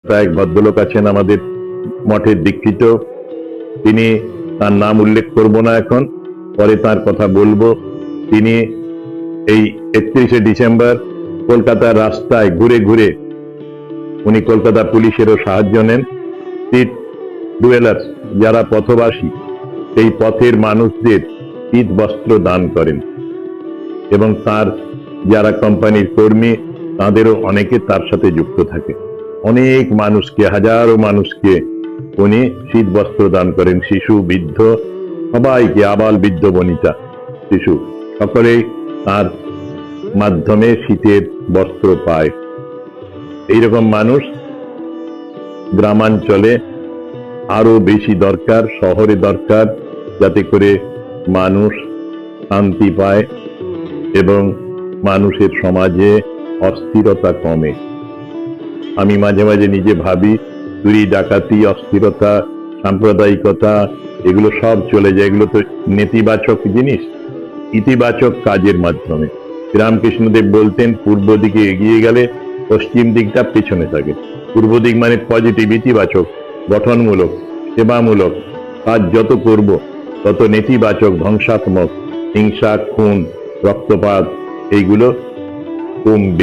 এক ভদ্রলোক আছেন আমাদের মঠের দীক্ষিত, তিনি, তার নাম উল্লেখ করব না এখন, পরে তার কথা বলবো। তিনি এই 31শে ডিসেম্বর কলকাতার রাস্তায় ঘুরে ঘুরে উনি কলকাতা পুলিশেরও সাহায্য নেন। স্ট্রিট ডুয়েলার্স, যারা পথবাসী, সেই পথের মানুষদের শীত বস্ত্র দান করেন এবং তার যারা কোম্পানির কর্মী তাদেরও অনেকে তার সাথে যুক্ত থাকে। অনেক মানুষকে, হাজারো মানুষকে উনি শীত বস্ত্র দান করেন। শিশু, বৃদ্ধ, সবাইকে, আবাল বৃদ্ধ বনিতা শিশু সকলেই তার মাধ্যমে শীতের বস্ত্র পায়। এইরকম মানুষ গ্রামাঞ্চলে আরো বেশি দরকার, শহরে দরকার, যাতে করে মানুষ শান্তি পায় এবং মানুষের সমাজে অস্থিরতা কমে। আমি মাঝে মাঝে নিজে ভাবি, চুরি, ডাকাতি, অস্থিরতা, সাম্প্রদায়িকতা এগুলো সব চলে যায়। এগুলো তো নেতিবাচক জিনিস। ইতিবাচক কাজের মাধ্যমে রামকৃষ্ণদেব বলতেন, পূর্ব দিকে এগিয়ে গেলে পশ্চিম দিকটা পেছনে থাকে। পূর্ব দিক মানে পজিটিভ, ইতিবাচক, গঠনমূলক, সেবামূলক কাজ যত করব তত নেতিবাচক, ধ্বংসাত্মক, হিংসা, খুন, রক্তপাত এইগুলো কমবে।